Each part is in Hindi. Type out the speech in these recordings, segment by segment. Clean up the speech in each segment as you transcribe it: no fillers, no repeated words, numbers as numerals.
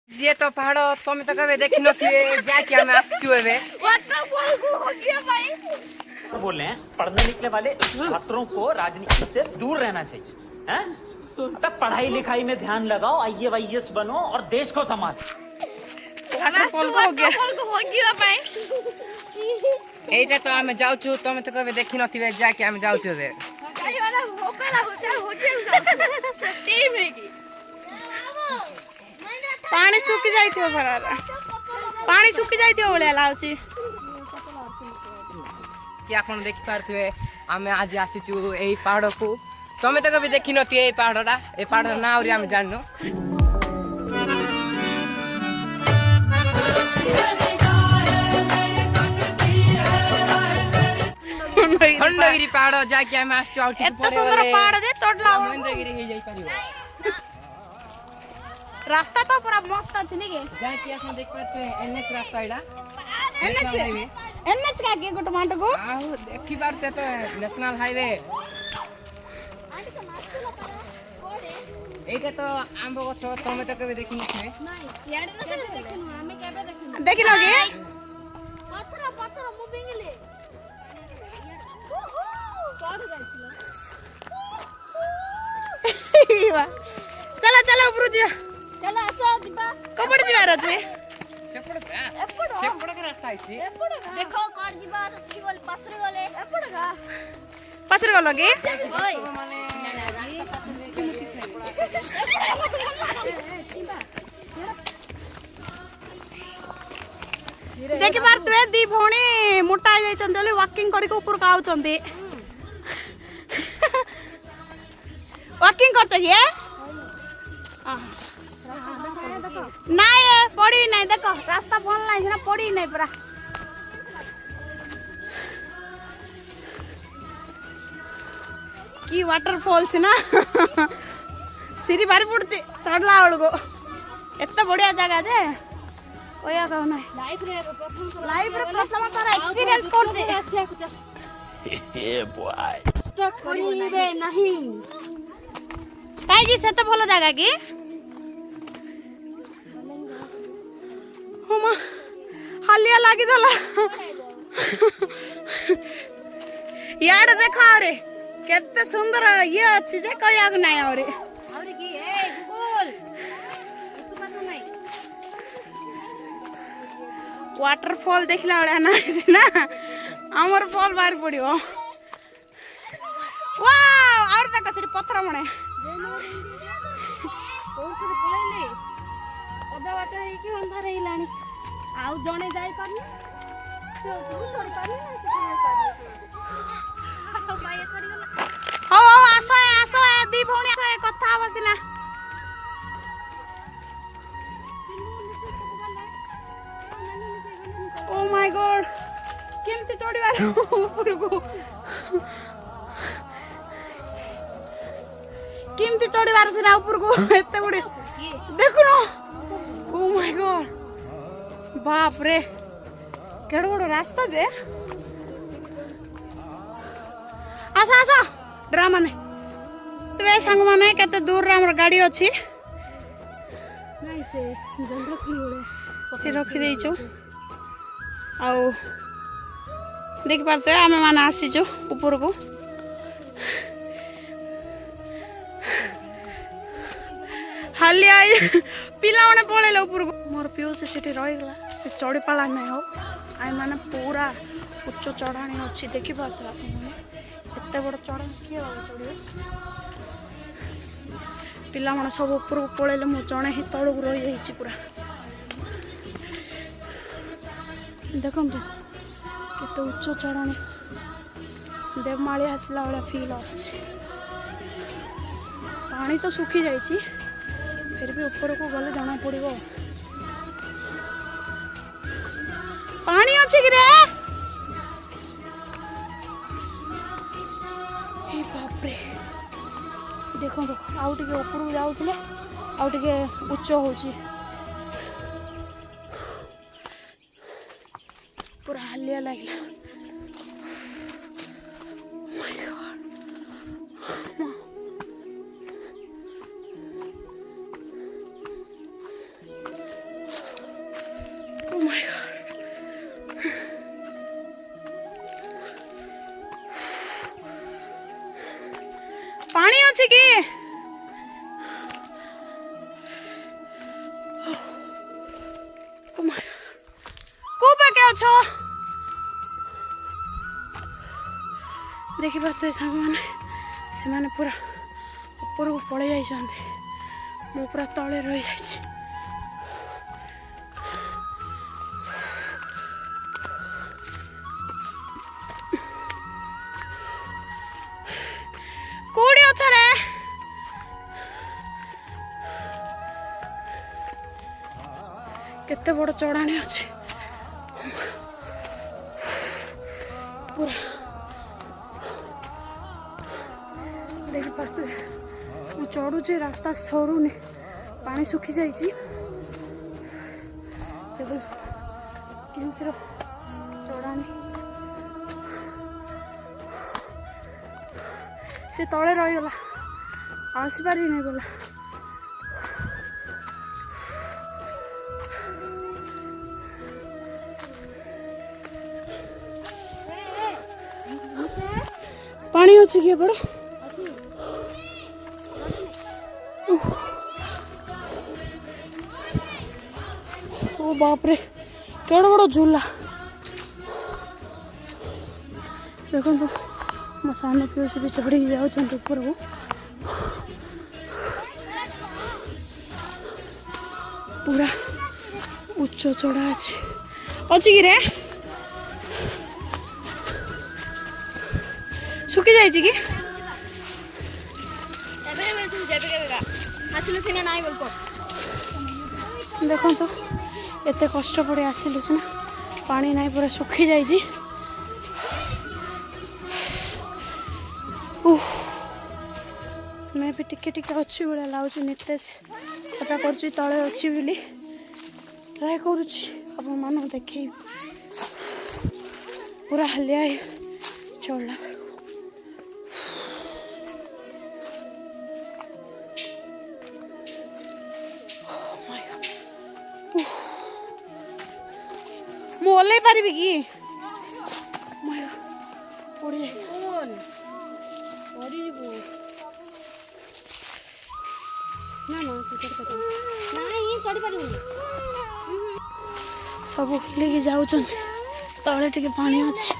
ये तो पहाड़ तुम तो कभी देखी नथिए जाके हमें आसचू एबे वाटरफॉल को हो गया भाई। बोल रहे हैं पढ़ने निकले वाले छात्रों को राजनीति से दूर रहना चाहिए हैं? अबे पढ़ाई लिखाई में ध्यान लगाओ, IAS बनो और देश को संभालो। वाटरफॉल को हो गया भाई। एटा तो हमें जाउचू तुम तो कभी देखी नथिए जाके हमें जाउचू एबे गाड़ी वाला होके लागो चाहे हो जाऊ टीम है की पानी सुखी जाइथियो भरारा पानी सुखी जाइथियो बोले लाउची कि आपण देखि पारथुए हमें आज आसीचू एई पहाड़ को तुम तो कभी देखी नथिए एई पहाड़टा ए पहाड़ ना और हम जाननो खंडगिरी पहाड़ जाके हमें आसचू आउट एत्ता सुंदर पहाड़ जे चढ़ला खंडगिरी हे जाई परियो रास्ता तो पूरा मस्त अछि नि के जाके आपण देख पारथुए एनएच रास्ता एडा एनएच का के गोट मांट को आउ देखि पारते तो नेशनल हाईवे एटा तो आंबो गछ तुम तो कभी देखि नथिए यार ना से देखनु हमें केबे देखनु देखि लगे पत्थर मूविंग ले चढ़ जाइছিল चला चला ऊपर जा चला आसो दिबा कपड़ जिबार अछि सेपड़ के रास्ता आइछि देखो कर जिबार की बोल पासरे गले एपड़ का पसर गलो के ओए माने रास्ता पासले देखि पारतुए दी भौणी मोटा जाई चंदले वॉकिंग करी को ऊपर का आउचंदी वॉकिंग कर चाहिए नहीं पड़ी नहीं देखो रास्ता भल नहीं ना पड़ी नहीं पूरा की वाटरफॉल से ना सीरी बारी पड़ती चढ़ला बेल को एत बढ़िया जगह जे कोया कहू ना लाइफ रे प्रथम तार एक्सपीरियंस करछे स्टक करिबे नहीं काई जी से तो भलो जगह की होमा हालिया लागी दला याड देखा रे केते सुंदर ये अछि जे कया नहीं और और की ए गूगल तू पता नहीं वाटरफॉल देखला वाला ना ना हमर फॉल बाहर पड़ियो वाओ और तक सिर्फ पत्थर मणे कोन से पळैले अदा वाटा है कि अंधार हेलानी आउ जणे जाई पानी से तू चढ़ पानी ना से माया चढ़ी गला हो आसो दी भौणी कथा बसिना ओ माय गॉड केमते चढ़ीबार ऊपर को केमते चढ़ीबार से ना ऊपर को एते गुडे देखुनो ओ माय गॉड बाप रे केडो बड़ रास्ता जे आसा ड्रामा ने तुवे संग माने केते दूर रे हमर गाड़ी अछि नहीं से जन रखली ओले रखी देइछो आउ देख पारते आमे माने आसीछो ऊपर को हाली आई पिला माने पळेले ऊपर को मोर पियो से सेठी रहि गला से चढ़ी पाला नै हो आइ माने पूरा उच्च चढ़ाणी अछि देखि पारते आप माने एते बड़ चढ़ाणी के चढ़ियो पिला माने सब ऊपर को पळेले मु जणे ही तळु रहि जाईछि पूरा देखम तो केते उच्च चढ़ाणी देवमाली आसला वाला फील आछे पानी तो सुखी जाईछि फिर भी ऊपर को गले जाना पड़िबो पानी अछि कि रे हे बाप रे देखो तो आउ टिके ऊपर को जाउतले आउ टिके उच्च होची पूरा हालिया लागला माय गॉड को पाके अछ देखि पाते सांग माने से माने पूरा ऊपर को पड़े जाई मु पूरा तले रही जाइछि कोडी अछ रे केते बड़ चढ़ाणी अच्छे पूरा देखी पार्थे मु चढ़ुचे रास्ता सरुनी पानी सुखी जाइए केमती चढ़ाणी से तले रहीगला आसपारी नहीं गला पानी अच्छे किए बड़ ओ बाप रे केड़ा बड़ झूला देखो तो मो सामने पीछे भी चढ़ी जाऊँ ऊपर को पूरा उच्च चढ़ा अच्छी कि रे सुखी जाए कि देखो तो एत कष्ट पड़े आसिलु सीना पानी ना पूरा सुखी जाए मैं भी टिके टिके अच्छी भाया लाଗୁଛି नितेश कथा कर तले अच्छी बोली ट्राए करुँच मान देखे पूरा हलिया चढ़ला मु ओल्लै पारिबी कि पड़ी सब लेके जाऊँ तले टिके पानी अच्छी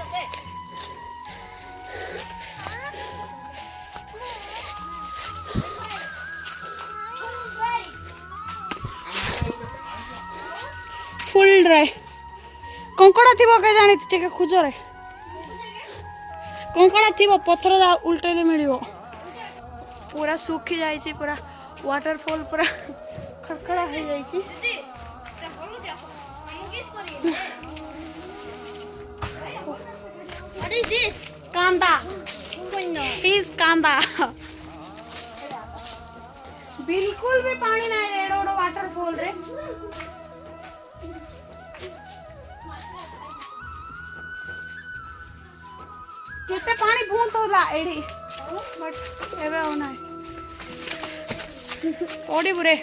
फुल ड्राई कंकड़ा थी के जानी टे खोज रे कंकड़ा थी पथर उल्टे मिल पूरा सुखी जाइए पूरा वाटरफॉल पूरा खड़खड़ा हो जाइए कांदा फिश कांदा बिल्कुल भी पानी ना एड़ो वाटरफॉल रे केते पानी भूत होला एडी बट एबे होना ओडी बुरे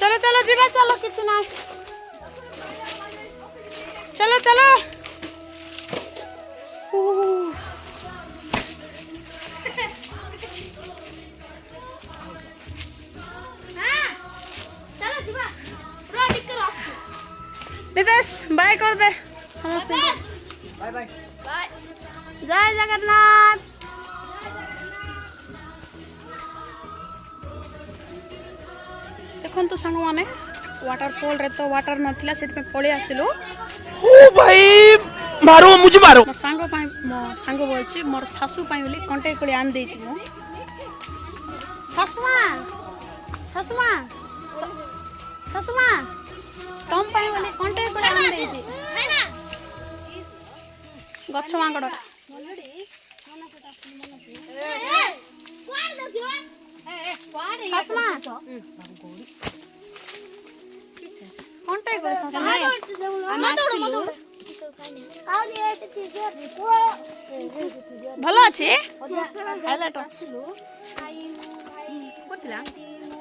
चलो चलो जीवा चलो किछ ना चलो चलो नितेश बाय कर दे समस्ते बाय बाय बाय जय जगन्नाथ देखो तो सांग माने वाटरफॉल रे तो वाटर नथिला सेत में पळे आसिलो ओ भाई मारो मुझे मारो मो सांग बोलछि मोर सासू पाई बोली कंटे कोली आन देछि मो सासुमा तम पाई बोली कंटे कोली आन देछि गच्छ मांगड़ सासुमा कंटे भल अच्छे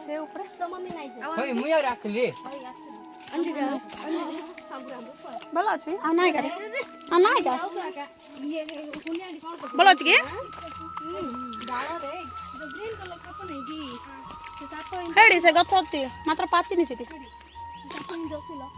से ऊपर होय मुया राखली भल अच्छे आना का भल अच्छे कि हेडी से गछ अच्छी मात्र पाचिनी सेठी କୁଞ୍ଜ ଫୁଲ